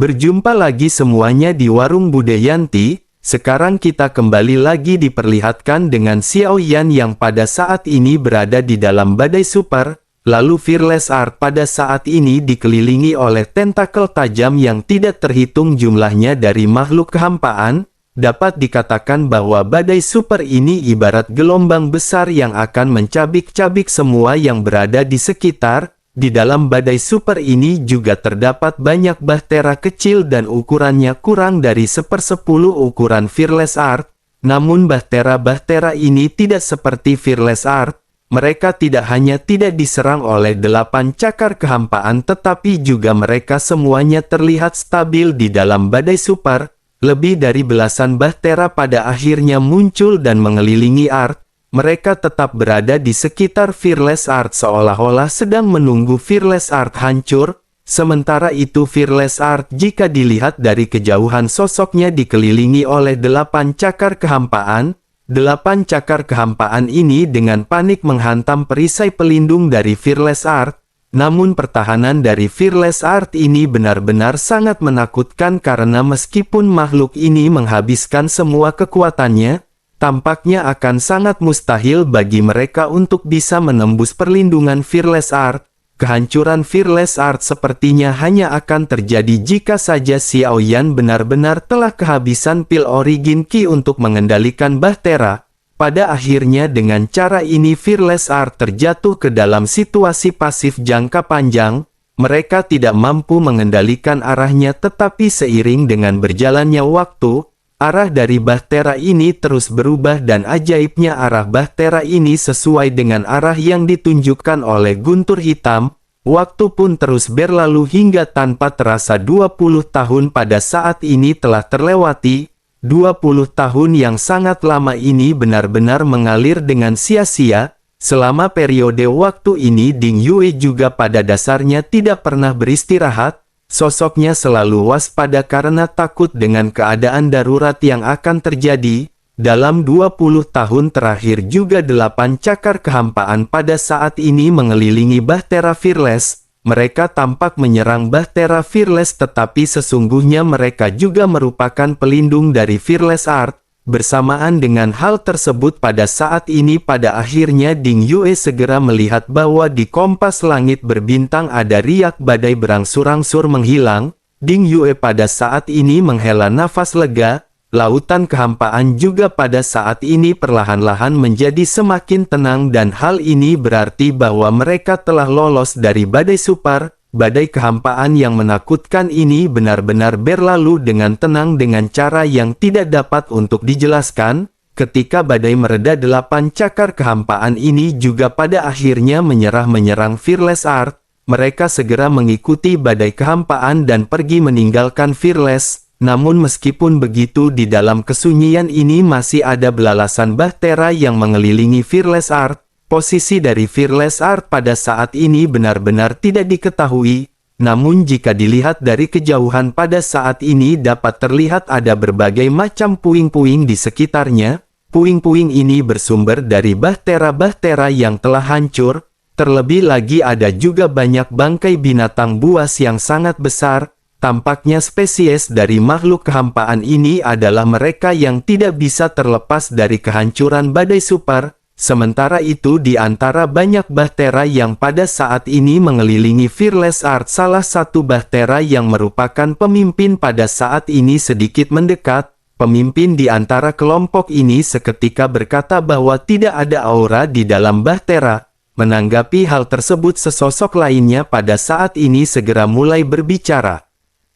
Berjumpa lagi semuanya di Warung Bude Yanti. Sekarang kita kembali lagi diperlihatkan dengan Xiao Yan yang pada saat ini berada di dalam badai super. Lalu Fearless Art pada saat ini dikelilingi oleh tentakel tajam yang tidak terhitung jumlahnya dari makhluk kehampaan. Dapat dikatakan bahwa badai super ini ibarat gelombang besar yang akan mencabik-cabik semua yang berada di sekitar. Di dalam badai super ini juga terdapat banyak bahtera kecil dan ukurannya kurang dari 1/10 ukuran Fearless Art. Namun bahtera-bahtera ini tidak seperti Fearless Art. Mereka tidak hanya tidak diserang oleh 8 cakar kehampaan, tetapi juga mereka semuanya terlihat stabil di dalam badai super. Lebih dari belasan bahtera pada akhirnya muncul dan mengelilingi Art. Mereka tetap berada di sekitar Fearless Art seolah-olah sedang menunggu Fearless Art hancur. Sementara itu Fearless Art jika dilihat dari kejauhan sosoknya dikelilingi oleh 8 cakar kehampaan. 8 cakar kehampaan ini dengan panik menghantam perisai pelindung dari Fearless Art. Namun pertahanan dari Fearless Art ini benar-benar sangat menakutkan karena meskipun makhluk ini menghabiskan semua kekuatannya, tampaknya akan sangat mustahil bagi mereka untuk bisa menembus perlindungan Fearless Art. Kehancuran Fearless Art sepertinya hanya akan terjadi jika saja Xiao Yan benar-benar telah kehabisan pil Origin Ki untuk mengendalikan bahtera. Pada akhirnya dengan cara ini Fearless Art terjatuh ke dalam situasi pasif jangka panjang. Mereka tidak mampu mengendalikan arahnya, tetapi seiring dengan berjalannya waktu, arah dari bahtera ini terus berubah dan ajaibnya arah bahtera ini sesuai dengan arah yang ditunjukkan oleh guntur hitam. Waktu pun terus berlalu hingga tanpa terasa 20 tahun pada saat ini telah terlewati. 20 tahun yang sangat lama ini benar-benar mengalir dengan sia-sia. Selama periode waktu ini Ding Yue juga pada dasarnya tidak pernah beristirahat. Sosoknya selalu waspada karena takut dengan keadaan darurat yang akan terjadi. Dalam 20 tahun terakhir juga 8 cakar kehampaan pada saat ini mengelilingi bahtera Fearless. Mereka tampak menyerang bahtera Fearless, tetapi sesungguhnya mereka juga merupakan pelindung dari Fearless Art. Bersamaan dengan hal tersebut pada saat ini pada akhirnya Ding Yue segera melihat bahwa di kompas langit berbintang ada riak badai berangsur-angsur menghilang. Ding Yue pada saat ini menghela nafas lega. Lautan kehampaan juga pada saat ini perlahan-lahan menjadi semakin tenang dan hal ini berarti bahwa mereka telah lolos dari badai super. Badai kehampaan yang menakutkan ini benar-benar berlalu dengan tenang dengan cara yang tidak dapat untuk dijelaskan. Ketika badai mereda 8 cakar kehampaan ini juga pada akhirnya menyerang Fearless Art. Mereka segera mengikuti badai kehampaan dan pergi meninggalkan Fearless. Namun meskipun begitu di dalam kesunyian ini masih ada belalasan bahtera yang mengelilingi Fearless Art. Posisi dari Fearless Art pada saat ini benar-benar tidak diketahui. Namun jika dilihat dari kejauhan pada saat ini dapat terlihat ada berbagai macam puing-puing di sekitarnya. Puing-puing ini bersumber dari bahtera-bahtera yang telah hancur. Terlebih lagi ada juga banyak bangkai binatang buas yang sangat besar. Tampaknya spesies dari makhluk kehampaan ini adalah mereka yang tidak bisa terlepas dari kehancuran badai super. Sementara itu di antara banyak bahtera yang pada saat ini mengelilingi Fearless Art, salah satu bahtera yang merupakan pemimpin pada saat ini sedikit mendekat. Pemimpin di antara kelompok ini seketika berkata bahwa tidak ada aura di dalam bahtera. Menanggapi hal tersebut sesosok lainnya pada saat ini segera mulai berbicara.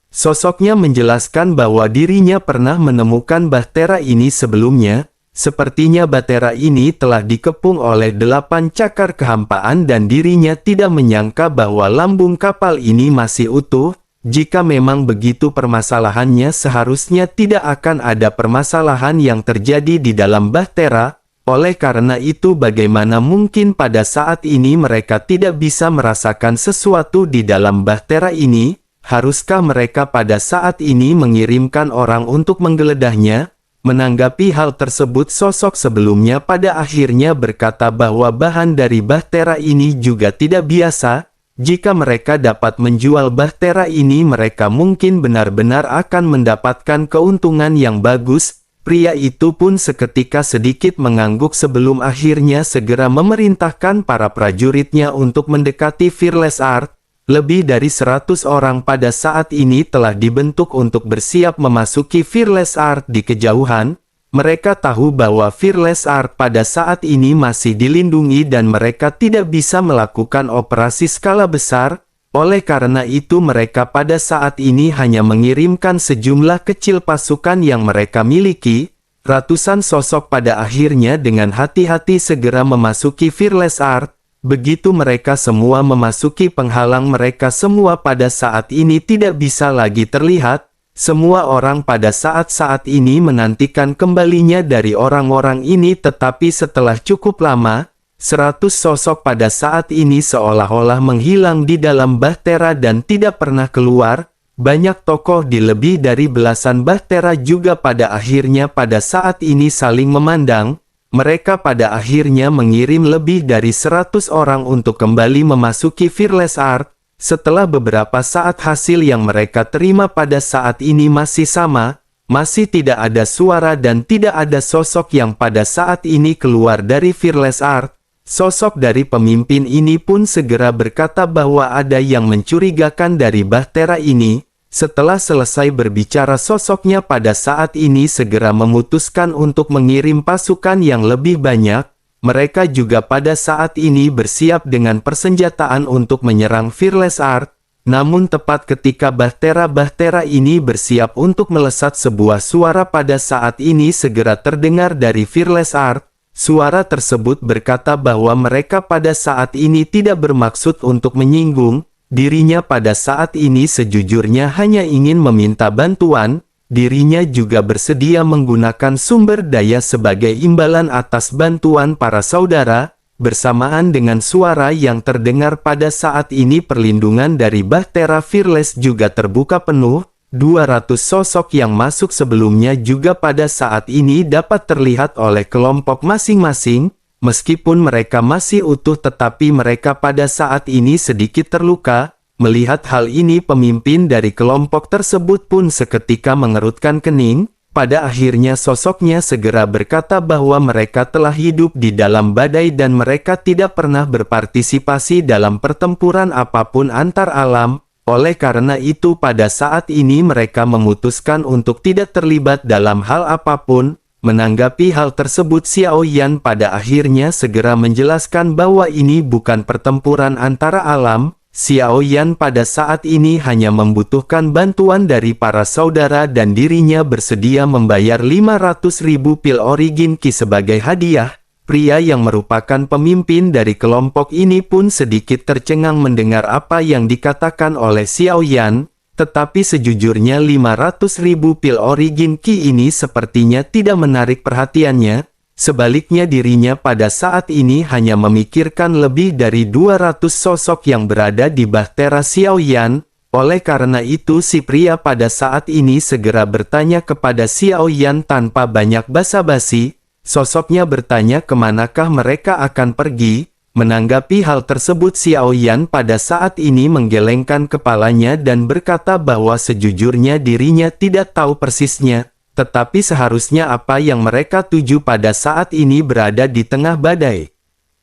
Sosoknya menjelaskan bahwa dirinya pernah menemukan bahtera ini sebelumnya. Sepertinya bahtera ini telah dikepung oleh 8 cakar kehampaan dan dirinya tidak menyangka bahwa lambung kapal ini masih utuh. Jika memang begitu permasalahannya seharusnya tidak akan ada permasalahan yang terjadi di dalam bahtera. Oleh karena itu bagaimana mungkin pada saat ini mereka tidak bisa merasakan sesuatu di dalam bahtera ini? Haruskah mereka pada saat ini mengirimkan orang untuk menggeledahnya? Menanggapi hal tersebut sosok sebelumnya pada akhirnya berkata bahwa bahan dari bahtera ini juga tidak biasa. Jika mereka dapat menjual bahtera ini, mereka mungkin benar-benar akan mendapatkan keuntungan yang bagus. Pria itu pun seketika sedikit mengangguk sebelum akhirnya segera memerintahkan para prajuritnya untuk mendekati Fearless Art. Lebih dari 100 orang pada saat ini telah dibentuk untuk bersiap memasuki Fearless Art di kejauhan. Mereka tahu bahwa Fearless Art pada saat ini masih dilindungi dan mereka tidak bisa melakukan operasi skala besar. Oleh karena itu mereka pada saat ini hanya mengirimkan sejumlah kecil pasukan yang mereka miliki. Ratusan sosok pada akhirnya dengan hati-hati segera memasuki Fearless Art. Begitu mereka semua memasuki penghalang, mereka semua pada saat ini tidak bisa lagi terlihat. Semua orang pada saat-saat ini menantikan kembalinya dari orang-orang ini, tetapi setelah cukup lama, 100 sosok pada saat ini seolah-olah menghilang di dalam bahtera dan tidak pernah keluar. Banyak tokoh di lebih dari belasan bahtera juga pada akhirnya pada saat ini saling memandang. Mereka pada akhirnya mengirim lebih dari 100 orang untuk kembali memasuki Fearless Art. Setelah beberapa saat, hasil yang mereka terima pada saat ini masih sama, masih tidak ada suara dan tidak ada sosok yang pada saat ini keluar dari Fearless Art. Sosok dari pemimpin ini pun segera berkata bahwa ada yang mencurigakan dari bahtera ini. Setelah selesai berbicara, sosoknya pada saat ini segera memutuskan untuk mengirim pasukan yang lebih banyak. Mereka juga pada saat ini bersiap dengan persenjataan untuk menyerang Fearless Art. Namun tepat ketika bahtera-bahtera ini bersiap untuk melesat, sebuah suara pada saat ini segera terdengar dari Fearless Art. Suara tersebut berkata bahwa mereka pada saat ini tidak bermaksud untuk menyinggung. Dirinya pada saat ini sejujurnya hanya ingin meminta bantuan. Dirinya juga bersedia menggunakan sumber daya sebagai imbalan atas bantuan para saudara. Bersamaan dengan suara yang terdengar pada saat ini, perlindungan dari bahtera Fearless juga terbuka penuh. 200 sosok yang masuk sebelumnya juga pada saat ini dapat terlihat oleh kelompok masing-masing. Meskipun mereka masih utuh, tetapi mereka pada saat ini sedikit terluka. Melihat hal ini, pemimpin dari kelompok tersebut pun seketika mengerutkan kening. Pada akhirnya sosoknya segera berkata bahwa mereka telah hidup di dalam badai dan mereka tidak pernah berpartisipasi dalam pertempuran apapun antar alam. Oleh karena itu pada saat ini mereka memutuskan untuk tidak terlibat dalam hal apapun. Menanggapi hal tersebut, Xiao Yan pada akhirnya segera menjelaskan bahwa ini bukan pertempuran antara alam. Xiao Yan pada saat ini hanya membutuhkan bantuan dari para saudara dan dirinya bersedia membayar 500.000 pil origin Qi sebagai hadiah. Pria yang merupakan pemimpin dari kelompok ini pun sedikit tercengang mendengar apa yang dikatakan oleh Xiao Yan. Tetapi sejujurnya 500.000 pil origin Qi ini sepertinya tidak menarik perhatiannya. Sebaliknya dirinya pada saat ini hanya memikirkan lebih dari 200 sosok yang berada di bahtera Xiao Yan. Oleh karena itu si pria pada saat ini segera bertanya kepada Xiao Yan tanpa banyak basa-basi. Sosoknya bertanya kemanakah mereka akan pergi. Menanggapi hal tersebut, Xiao Yan pada saat ini menggelengkan kepalanya dan berkata bahwa sejujurnya dirinya tidak tahu persisnya. Tetapi seharusnya apa yang mereka tuju pada saat ini berada di tengah badai.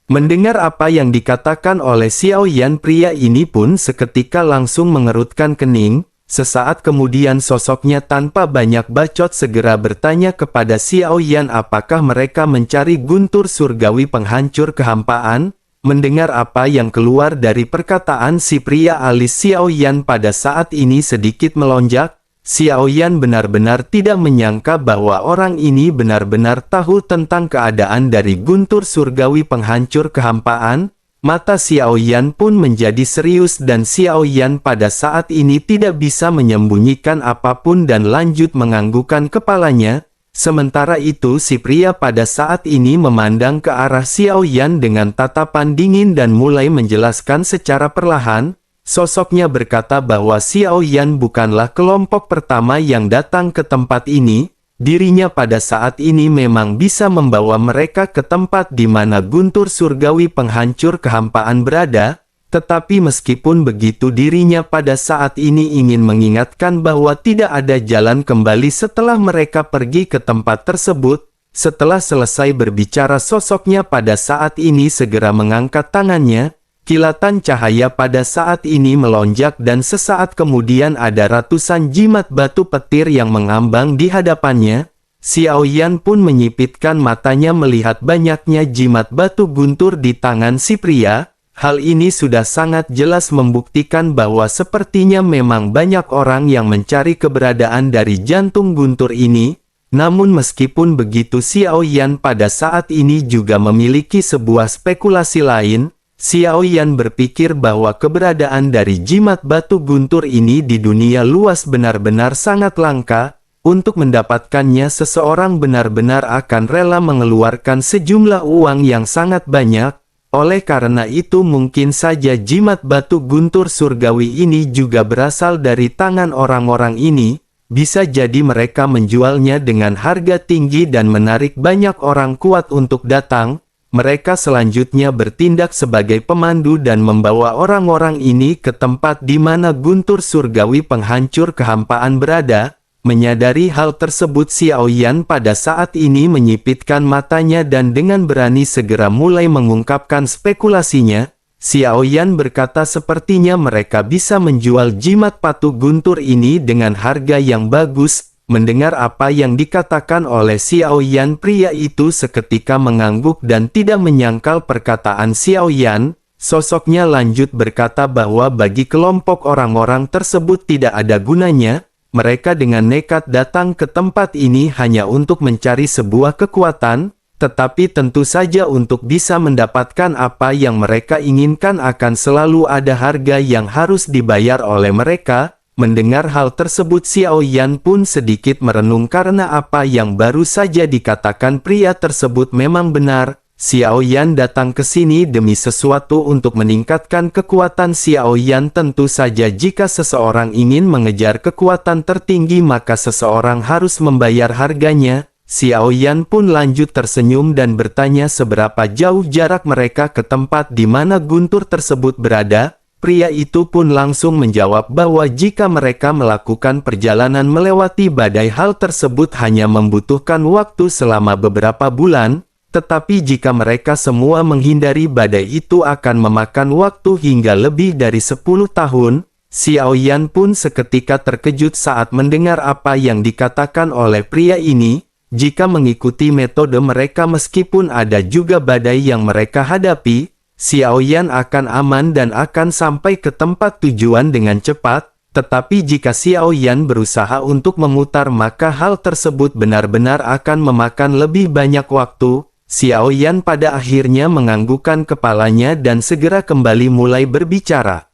Mendengar apa yang dikatakan oleh Xiao Yan, pria ini pun seketika langsung mengerutkan kening. Sesaat kemudian sosoknya tanpa banyak bacot segera bertanya kepada Xiao Yan apakah mereka mencari guntur surgawi penghancur kehampaan. Mendengar apa yang keluar dari perkataan si pria, alis Xiao Yan pada saat ini sedikit melonjak. Xiao Yan benar-benar tidak menyangka bahwa orang ini benar-benar tahu tentang keadaan dari guntur surgawi penghancur kehampaan. Mata Xiao Yan pun menjadi serius dan Xiao Yan pada saat ini tidak bisa menyembunyikan apapun dan lanjut menganggukkan kepalanya. Sementara itu si pria pada saat ini memandang ke arah Xiao Yan dengan tatapan dingin dan mulai menjelaskan secara perlahan. Sosoknya berkata bahwa Xiao Yan bukanlah kelompok pertama yang datang ke tempat ini. Dirinya pada saat ini memang bisa membawa mereka ke tempat di mana guntur surgawi penghancur kehampaan berada. Tetapi meskipun begitu dirinya pada saat ini ingin mengingatkan bahwa tidak ada jalan kembali setelah mereka pergi ke tempat tersebut. Setelah selesai berbicara, sosoknya pada saat ini segera mengangkat tangannya. Kilatan cahaya pada saat ini melonjak dan sesaat kemudian ada ratusan jimat batu petir yang mengambang di hadapannya. Xiao Yan pun menyipitkan matanya melihat banyaknya jimat batu guntur di tangan si pria. Hal ini sudah sangat jelas membuktikan bahwa sepertinya memang banyak orang yang mencari keberadaan dari jantung guntur ini. Namun meskipun begitu, Xiao Yan pada saat ini juga memiliki sebuah spekulasi lain. Xiao Yan berpikir bahwa keberadaan dari jimat batu guntur ini di dunia luas benar-benar sangat langka. Untuk mendapatkannya, seseorang benar-benar akan rela mengeluarkan sejumlah uang yang sangat banyak. Oleh karena itu mungkin saja jimat batu guntur surgawi ini juga berasal dari tangan orang-orang ini. Bisa jadi mereka menjualnya dengan harga tinggi dan menarik banyak orang kuat untuk datang. Mereka selanjutnya bertindak sebagai pemandu dan membawa orang-orang ini ke tempat di mana guntur surgawi penghancur kehampaan berada. Menyadari hal tersebut, Xiao Yan pada saat ini menyipitkan matanya dan dengan berani segera mulai mengungkapkan spekulasinya. Xiao Yan berkata sepertinya mereka bisa menjual jimat batu guntur ini dengan harga yang bagus. Mendengar apa yang dikatakan oleh Xiao Yan, pria itu seketika mengangguk dan tidak menyangkal perkataan Xiao Yan. Sosoknya lanjut berkata bahwa bagi kelompok orang-orang tersebut tidak ada gunanya. Mereka dengan nekat datang ke tempat ini hanya untuk mencari sebuah kekuatan, tetapi tentu saja untuk bisa mendapatkan apa yang mereka inginkan akan selalu ada harga yang harus dibayar oleh mereka. Mendengar hal tersebut, Xiao Yan pun sedikit merenung karena apa yang baru saja dikatakan pria tersebut memang benar. Xiao Yan datang ke sini demi sesuatu untuk meningkatkan kekuatan Xiao Yan. Tentu saja jika seseorang ingin mengejar kekuatan tertinggi maka seseorang harus membayar harganya. Xiao Yan pun lanjut tersenyum dan bertanya seberapa jauh jarak mereka ke tempat di mana guntur tersebut berada. Pria itu pun langsung menjawab bahwa jika mereka melakukan perjalanan melewati badai, hal tersebut hanya membutuhkan waktu selama beberapa bulan. Tetapi jika mereka semua menghindari badai, itu akan memakan waktu hingga lebih dari 10 tahun. Xiao Yan pun seketika terkejut saat mendengar apa yang dikatakan oleh pria ini. Jika mengikuti metode mereka, meskipun ada juga badai yang mereka hadapi, Xiao Yan akan aman dan akan sampai ke tempat tujuan dengan cepat. Tetapi jika Xiao Yan berusaha untuk memutar, maka hal tersebut benar-benar akan memakan lebih banyak waktu. Xiao Yan pada akhirnya menganggukkan kepalanya dan segera kembali mulai berbicara.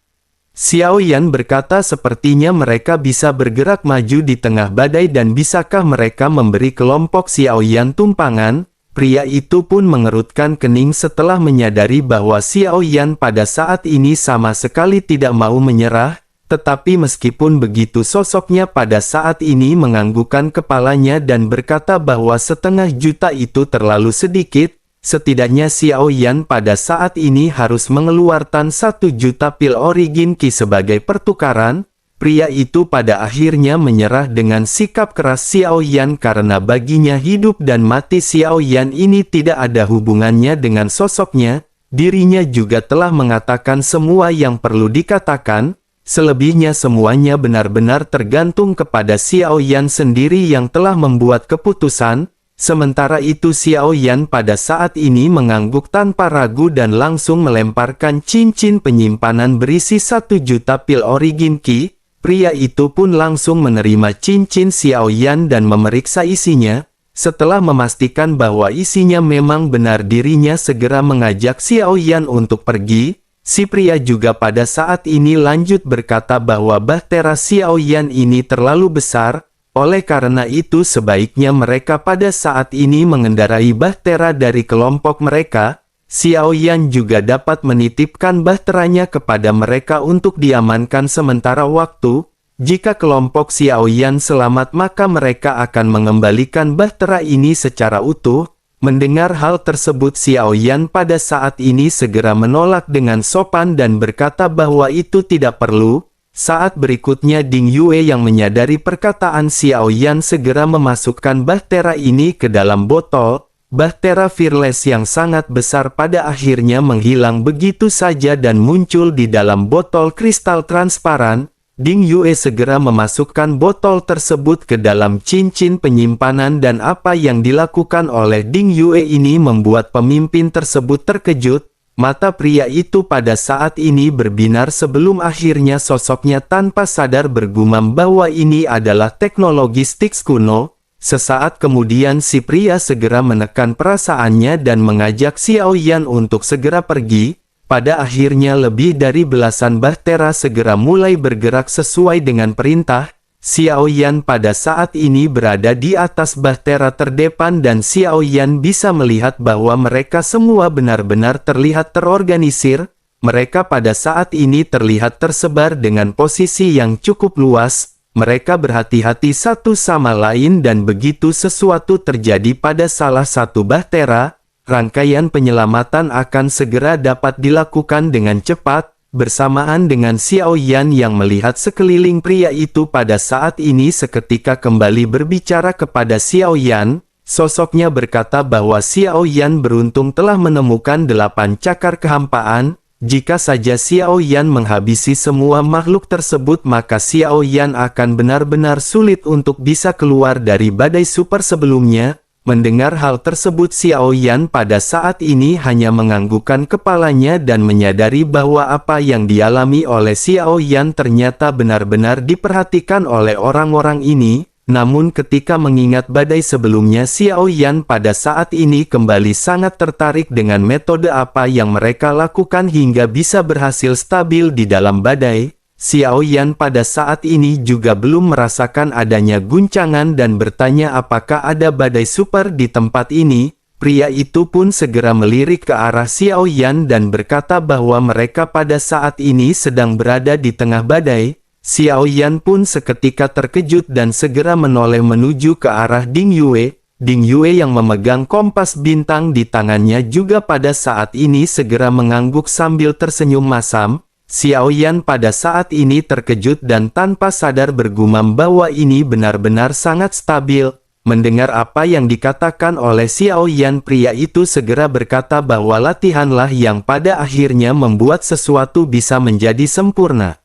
Xiao Yan berkata sepertinya mereka bisa bergerak maju di tengah badai dan bisakah mereka memberi kelompok Xiao Yan tumpangan? Pria itu pun mengerutkan kening setelah menyadari bahwa Xiao Yan pada saat ini sama sekali tidak mau menyerah. Tetapi meskipun begitu, sosoknya pada saat ini menganggukkan kepalanya dan berkata bahwa 500 juta itu terlalu sedikit. Setidaknya Xiao Yan pada saat ini harus mengeluarkan 1 juta pil origin Qi sebagai pertukaran. Pria itu pada akhirnya menyerah dengan sikap keras Xiao Yan karena baginya hidup dan mati Xiao Yan ini tidak ada hubungannya dengan sosoknya. Dirinya juga telah mengatakan semua yang perlu dikatakan. Selebihnya semuanya benar-benar tergantung kepada Xiao Yan sendiri yang telah membuat keputusan. Sementara itu Xiao Yan pada saat ini mengangguk tanpa ragu dan langsung melemparkan cincin penyimpanan berisi 1 juta pil origin Qi. Pria itu pun langsung menerima cincin Xiao Yan dan memeriksa isinya. Setelah memastikan bahwa isinya memang benar, dirinya segera mengajak Xiao Yan untuk pergi. Si pria juga pada saat ini lanjut berkata bahwa bahtera Xiao Yan ini terlalu besar, oleh karena itu sebaiknya mereka pada saat ini mengendarai bahtera dari kelompok mereka. Xiao Yan juga dapat menitipkan bahteranya kepada mereka untuk diamankan sementara waktu. Jika kelompok Xiao Yan selamat maka mereka akan mengembalikan bahtera ini secara utuh. Mendengar hal tersebut, Xiao Yan pada saat ini segera menolak dengan sopan dan berkata bahwa itu tidak perlu. Saat berikutnya Ding Yue yang menyadari perkataan Xiao Yan segera memasukkan bahtera ini ke dalam botol. Bahtera Fearless yang sangat besar pada akhirnya menghilang begitu saja dan muncul di dalam botol kristal transparan. Ding Yue segera memasukkan botol tersebut ke dalam cincin penyimpanan dan apa yang dilakukan oleh Ding Yue ini membuat pemimpin tersebut terkejut. Mata pria itu pada saat ini berbinar sebelum akhirnya sosoknya tanpa sadar bergumam bahwa ini adalah teknologi Styx kuno. Sesaat kemudian si pria segera menekan perasaannya dan mengajak Xiao Yan untuk segera pergi. Pada akhirnya lebih dari belasan bahtera segera mulai bergerak sesuai dengan perintah. Xiao Yan pada saat ini berada di atas bahtera terdepan dan Xiao Yan bisa melihat bahwa mereka semua benar-benar terlihat terorganisir. Mereka pada saat ini terlihat tersebar dengan posisi yang cukup luas. Mereka berhati-hati satu sama lain dan begitu sesuatu terjadi pada salah satu bahtera, rangkaian penyelamatan akan segera dapat dilakukan dengan cepat. Bersamaan dengan Xiao Yan yang melihat sekeliling pria itu pada saat ini seketika kembali berbicara kepada Xiao Yan, sosoknya berkata bahwa Xiao Yan beruntung telah menemukan 8 cakar kehampaan. Jika saja Xiao Yan menghabisi semua makhluk tersebut maka Xiao Yan akan benar-benar sulit untuk bisa keluar dari badai super sebelumnya. Mendengar hal tersebut Xiao Yan pada saat ini hanya menganggukkan kepalanya dan menyadari bahwa apa yang dialami oleh Xiao Yan ternyata benar-benar diperhatikan oleh orang-orang ini. Namun ketika mengingat badai sebelumnya Xiao Yan pada saat ini kembali sangat tertarik dengan metode apa yang mereka lakukan hingga bisa berhasil stabil di dalam badai. Xiao Yan pada saat ini juga belum merasakan adanya guncangan dan bertanya apakah ada badai super di tempat ini. Pria itu pun segera melirik ke arah Xiao Yan dan berkata bahwa mereka pada saat ini sedang berada di tengah badai. Xiao Yan pun seketika terkejut dan segera menoleh menuju ke arah Ding Yue. Ding Yue yang memegang kompas bintang di tangannya juga pada saat ini segera mengangguk sambil tersenyum masam. Xiao Yan pada saat ini terkejut dan tanpa sadar bergumam bahwa ini benar-benar sangat stabil. Mendengar apa yang dikatakan oleh Xiao Yan, pria itu segera berkata bahwa latihanlah yang pada akhirnya membuat sesuatu bisa menjadi sempurna.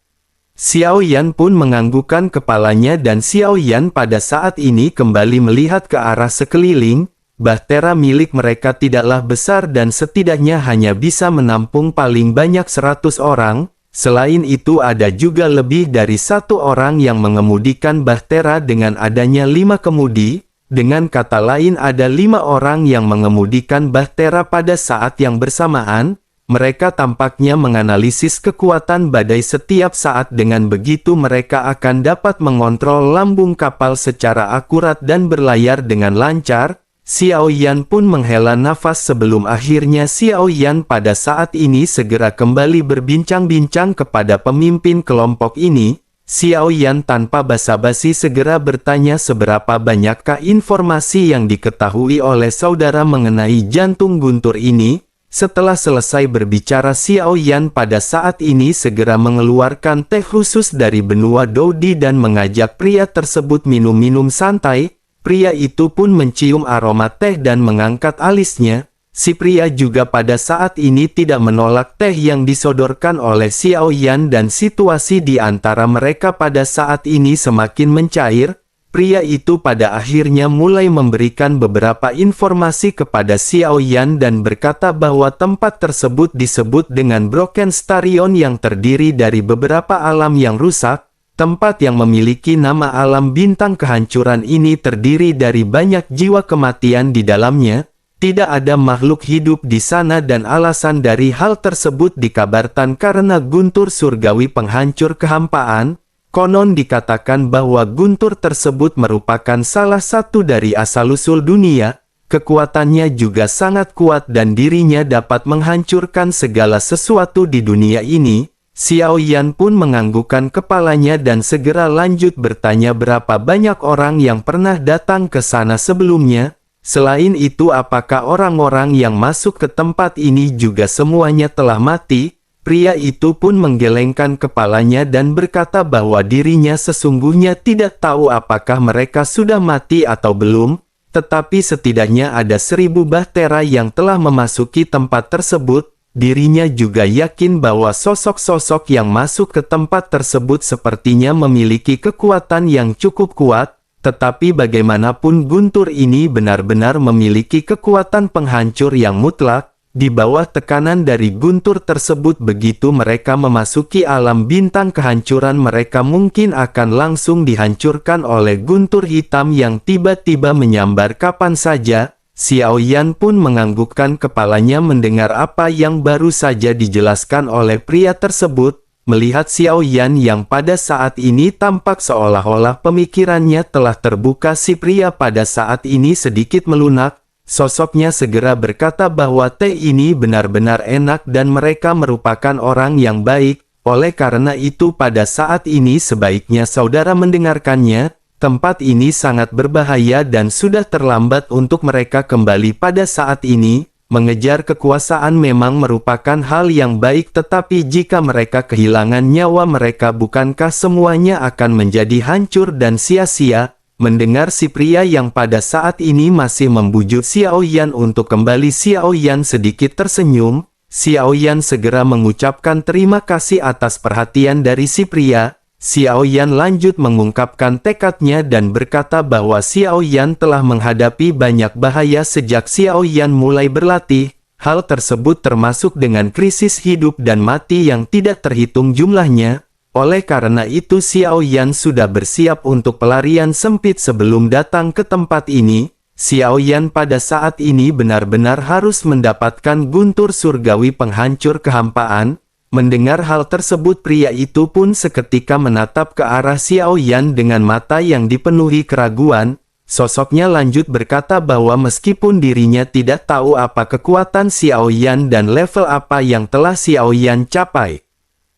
Xiao Yan pun menganggukkan kepalanya dan Xiao Yan pada saat ini kembali melihat ke arah sekeliling. Bahtera milik mereka tidaklah besar dan setidaknya hanya bisa menampung paling banyak 100 orang. Selain itu ada juga lebih dari 1 orang yang mengemudikan bahtera dengan adanya 5 kemudi. Dengan kata lain ada 5 orang yang mengemudikan bahtera pada saat yang bersamaan. Mereka tampaknya menganalisis kekuatan badai setiap saat, dengan begitu mereka akan dapat mengontrol lambung kapal secara akurat dan berlayar dengan lancar. Xiao Yan pun menghela nafas sebelum akhirnya Xiao Yan pada saat ini segera kembali berbincang-bincang kepada pemimpin kelompok ini. Xiao Yan tanpa basa-basi segera bertanya seberapa banyakkah informasi yang diketahui oleh saudara mengenai jantung guntur ini. Setelah selesai berbicara Xiao Yan pada saat ini segera mengeluarkan teh khusus dari benua Doudi dan mengajak pria tersebut minum-minum santai. Pria itu pun mencium aroma teh dan mengangkat alisnya. Si pria juga pada saat ini tidak menolak teh yang disodorkan oleh Xiao Yan dan situasi di antara mereka pada saat ini semakin mencair. Pria itu pada akhirnya mulai memberikan beberapa informasi kepada Xiao Yan dan berkata bahwa tempat tersebut disebut dengan Broken Starion yang terdiri dari beberapa alam yang rusak. Tempat yang memiliki nama alam bintang kehancuran ini terdiri dari banyak jiwa kematian di dalamnya. Tidak ada makhluk hidup di sana dan alasan dari hal tersebut dikabarkan karena guntur surgawi penghancur kehampaan. Konon dikatakan bahwa guntur tersebut merupakan salah satu dari asal-usul dunia. Kekuatannya juga sangat kuat dan dirinya dapat menghancurkan segala sesuatu di dunia ini. Xiao Yan pun menganggukkan kepalanya dan segera lanjut bertanya berapa banyak orang yang pernah datang ke sana sebelumnya. Selain itu, apakah orang-orang yang masuk ke tempat ini juga semuanya telah mati?" Pria itu pun menggelengkan kepalanya dan berkata bahwa dirinya sesungguhnya tidak tahu apakah mereka sudah mati atau belum, tetapi setidaknya ada 1000 bahtera yang telah memasuki tempat tersebut. Dirinya juga yakin bahwa sosok-sosok yang masuk ke tempat tersebut sepertinya memiliki kekuatan yang cukup kuat. Tetapi bagaimanapun Guntur ini benar-benar memiliki kekuatan penghancur yang mutlak. Di bawah tekanan dari Guntur tersebut, begitu mereka memasuki alam bintang kehancuran, mereka mungkin akan langsung dihancurkan oleh guntur hitam yang tiba-tiba menyambar kapan saja. Xiao Yan pun menganggukkan kepalanya mendengar apa yang baru saja dijelaskan oleh pria tersebut. Melihat Xiao Yan yang pada saat ini tampak seolah-olah pemikirannya telah terbuka, si pria pada saat ini sedikit melunak. Sosoknya segera berkata bahwa teh ini benar-benar enak dan mereka merupakan orang yang baik. Oleh karena itu pada saat ini sebaiknya saudara mendengarkannya. Tempat ini sangat berbahaya dan sudah terlambat untuk mereka kembali pada saat ini. Mengejar kekuasaan memang merupakan hal yang baik, tetapi jika mereka kehilangan nyawa mereka, bukankah semuanya akan menjadi hancur dan sia-sia? Mendengar si pria yang pada saat ini masih membujuk Xiao Yan untuk kembali, Xiao Yan sedikit tersenyum. Xiao Yan segera mengucapkan terima kasih atas perhatian dari si pria. Xiao Yan lanjut mengungkapkan tekadnya dan berkata bahwa Xiao Yan telah menghadapi banyak bahaya sejak Xiao Yan mulai berlatih. Hal tersebut termasuk dengan krisis hidup dan mati yang tidak terhitung jumlahnya. Oleh karena itu Xiao Yan sudah bersiap untuk pelarian sempit sebelum datang ke tempat ini. Xiao Yan pada saat ini benar-benar harus mendapatkan guntur surgawi penghancur kehampaan. Mendengar hal tersebut, pria itu pun seketika menatap ke arah Xiao Yan dengan mata yang dipenuhi keraguan. Sosoknya lanjut berkata bahwa meskipun dirinya tidak tahu apa kekuatan Xiao Yan dan level apa yang telah Xiao Yan capai,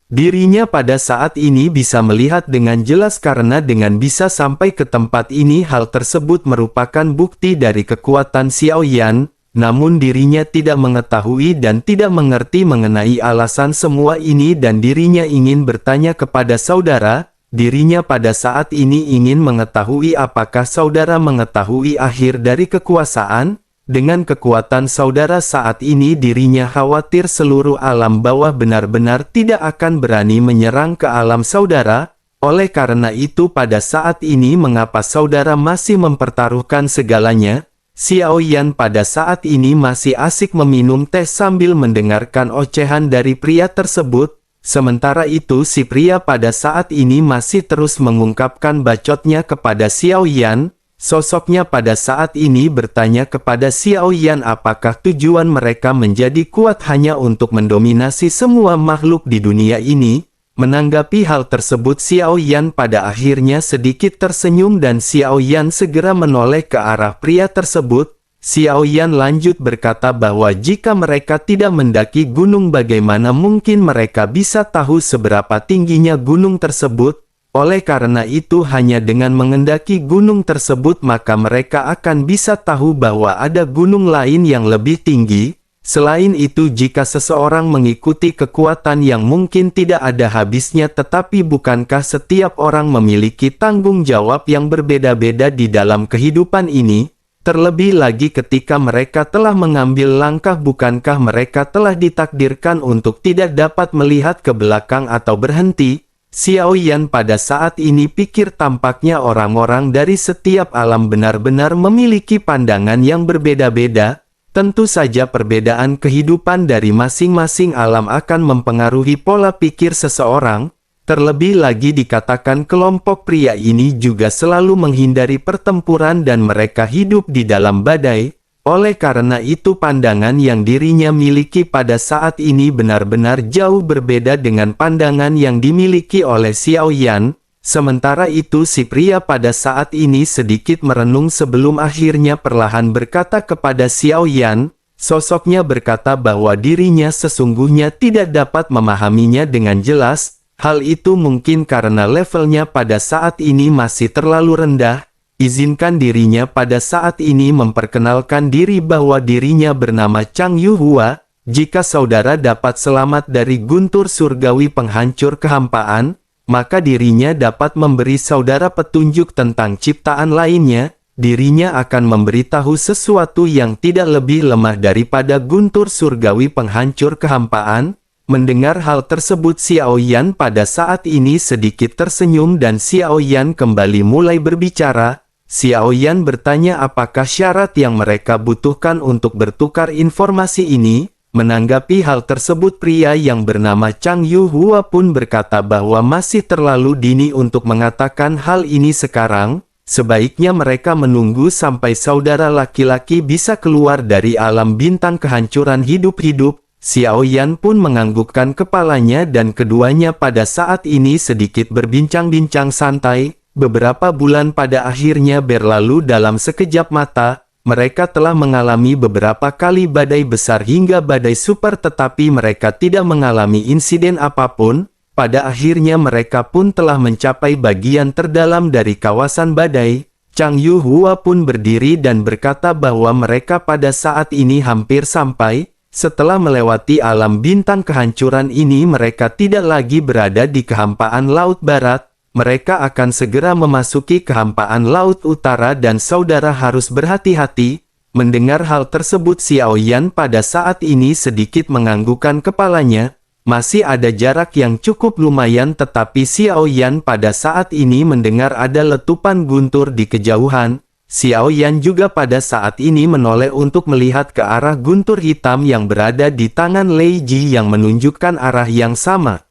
dirinya pada saat ini bisa melihat dengan jelas karena dengan bisa sampai ke tempat ini, hal tersebut merupakan bukti dari kekuatan Xiao Yan. Namun dirinya tidak mengetahui dan tidak mengerti mengenai alasan semua ini dan dirinya ingin bertanya kepada saudara. Dirinya pada saat ini ingin mengetahui apakah saudara mengetahui akhir dari kekuasaan. Dengan kekuatan saudara saat ini, dirinya khawatir seluruh alam bawah benar-benar tidak akan berani menyerang ke alam saudara. Oleh karena itu pada saat ini mengapa saudara masih mempertaruhkan segalanya? Xiao Yan pada saat ini masih asik meminum teh sambil mendengarkan ocehan dari pria tersebut. Sementara itu si pria pada saat ini masih terus mengungkapkan bacotnya kepada Xiao Yan. Sosoknya pada saat ini bertanya kepada Xiao Yan apakah tujuan mereka menjadi kuat hanya untuk mendominasi semua makhluk di dunia ini. Menanggapi hal tersebut, Xiao Yan pada akhirnya sedikit tersenyum dan Xiao Yan segera menoleh ke arah pria tersebut. Xiao Yan lanjut berkata bahwa jika mereka tidak mendaki gunung, bagaimana mungkin mereka bisa tahu seberapa tingginya gunung tersebut? Oleh karena itu hanya dengan mengendaki gunung tersebut maka mereka akan bisa tahu bahwa ada gunung lain yang lebih tinggi. Selain itu, jika seseorang mengikuti kekuatan yang mungkin tidak ada habisnya, tetapi bukankah setiap orang memiliki tanggung jawab yang berbeda-beda di dalam kehidupan ini? Terlebih lagi ketika mereka telah mengambil langkah, bukankah mereka telah ditakdirkan untuk tidak dapat melihat ke belakang atau berhenti? Xiao Yan pada saat ini pikir tampaknya orang-orang dari setiap alam benar-benar memiliki pandangan yang berbeda-beda. Tentu saja perbedaan kehidupan dari masing-masing alam akan mempengaruhi pola pikir seseorang. Terlebih lagi dikatakan kelompok pria ini juga selalu menghindari pertempuran dan mereka hidup di dalam badai. Oleh karena itu pandangan yang dirinya miliki pada saat ini benar-benar jauh berbeda dengan pandangan yang dimiliki oleh Xiao Yan. Sementara itu si pria pada saat ini sedikit merenung sebelum akhirnya perlahan berkata kepada Xiao Yan. Sosoknya berkata bahwa dirinya sesungguhnya tidak dapat memahaminya dengan jelas. Hal itu mungkin karena levelnya pada saat ini masih terlalu rendah. izinkan dirinya pada saat ini memperkenalkan diri bahwa dirinya bernama Chang Yuhua. Jika saudara dapat selamat dari guntur surgawi penghancur kehampaan, maka dirinya dapat memberi saudara petunjuk tentang ciptaan lainnya. Dirinya akan memberitahu sesuatu yang tidak lebih lemah daripada guntur surgawi penghancur kehampaan. Mendengar hal tersebut, Xiao Yan pada saat ini sedikit tersenyum dan Xiao Yan kembali mulai berbicara. Xiao Yan bertanya apakah syarat yang mereka butuhkan untuk bertukar informasi ini. Menanggapi hal tersebut, pria yang bernama Chang Yuhua pun berkata bahwa masih terlalu dini untuk mengatakan hal ini sekarang. Sebaiknya mereka menunggu sampai saudara laki-laki bisa keluar dari alam bintang kehancuran hidup-hidup. Xiao Yan pun menganggukkan kepalanya dan keduanya pada saat ini sedikit berbincang-bincang santai. Beberapa bulan pada akhirnya berlalu dalam sekejap mata. Mereka telah mengalami beberapa kali badai besar hingga badai super, tetapi mereka tidak mengalami insiden apapun. Pada akhirnya mereka pun telah mencapai bagian terdalam dari kawasan badai. Chang Yuhua pun berdiri dan berkata bahwa mereka pada saat ini hampir sampai. Setelah melewati alam bintang kehancuran ini, mereka tidak lagi berada di kehampaan Laut Barat. Mereka akan segera memasuki kehampaan Laut Utara dan saudara harus berhati-hati. Mendengar hal tersebut, Xiao Yan pada saat ini sedikit menganggukkan kepalanya. Masih ada jarak yang cukup lumayan, tetapi Xiao Yan pada saat ini mendengar ada letupan guntur di kejauhan. Xiao Yan juga pada saat ini menoleh untuk melihat ke arah guntur hitam yang berada di tangan Lei Ji yang menunjukkan arah yang sama.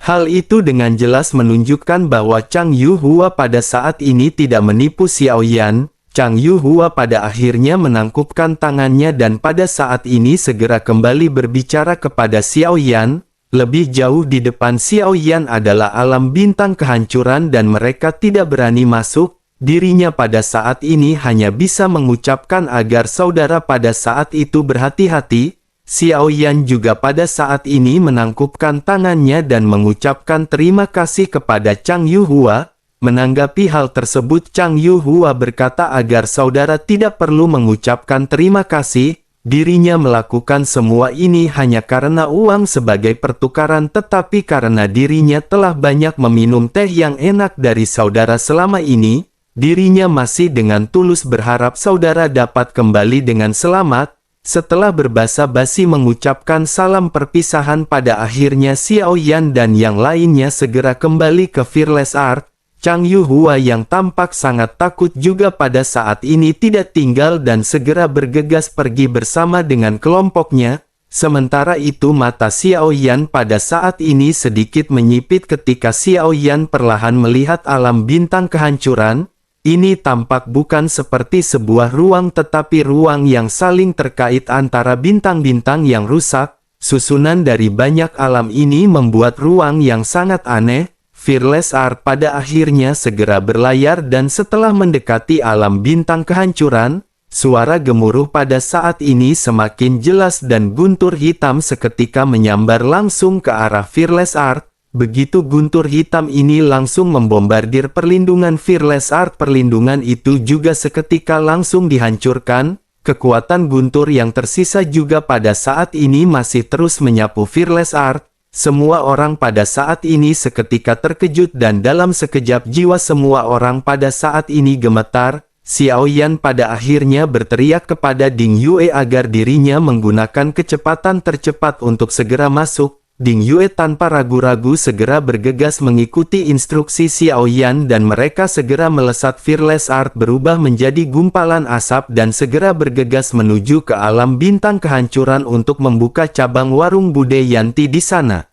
Hal itu dengan jelas menunjukkan bahwa Chang Yuhua pada saat ini tidak menipu Xiao Yan. Chang Yuhua pada akhirnya menangkupkan tangannya dan pada saat ini segera kembali berbicara kepada Xiao Yan. Lebih jauh di depan Xiao Yan adalah alam bintang kehancuran dan mereka tidak berani masuk. Dirinya pada saat ini hanya bisa mengucapkan agar saudara pada saat itu berhati-hati. Xiao Yan juga pada saat ini menangkupkan tangannya dan mengucapkan terima kasih kepada Chang Yuhua. Menanggapi hal tersebut, Chang Yuhua berkata agar saudara tidak perlu mengucapkan terima kasih. Dirinya melakukan semua ini hanya karena uang sebagai pertukaran, tetapi karena dirinya telah banyak meminum teh yang enak dari saudara selama ini, dirinya masih dengan tulus berharap saudara dapat kembali dengan selamat. Setelah berbasa-basi mengucapkan salam perpisahan, pada akhirnya Xiao Yan dan yang lainnya segera kembali ke Fearless Art. Chang Yuhua yang tampak sangat takut juga pada saat ini tidak tinggal dan segera bergegas pergi bersama dengan kelompoknya. Sementara itu mata Xiao Yan pada saat ini sedikit menyipit ketika Xiao Yan perlahan melihat alam bintang kehancuran. Ini tampak bukan seperti sebuah ruang tetapi ruang yang saling terkait antara bintang-bintang yang rusak. Susunan dari banyak alam ini membuat ruang yang sangat aneh. Fearless Art pada akhirnya segera berlayar dan setelah mendekati alam bintang kehancuran, suara gemuruh pada saat ini semakin jelas dan guntur hitam seketika menyambar langsung ke arah Fearless Art. Begitu guntur hitam ini langsung membombardir perlindungan Fearless Art, perlindungan itu juga seketika langsung dihancurkan. Kekuatan guntur yang tersisa juga pada saat ini masih terus menyapu Fearless Art. Semua orang pada saat ini seketika terkejut dan dalam sekejap jiwa semua orang pada saat ini gemetar. Xiao Yan pada akhirnya berteriak kepada Ding Yue agar dirinya menggunakan kecepatan tercepat untuk segera masuk. Ding Yue tanpa ragu-ragu segera bergegas mengikuti instruksi Xiao Yan dan mereka segera melesat. Fearless Art berubah menjadi gumpalan asap dan segera bergegas menuju ke alam bintang kehancuran untuk membuka cabang warung Bude Yanti di sana.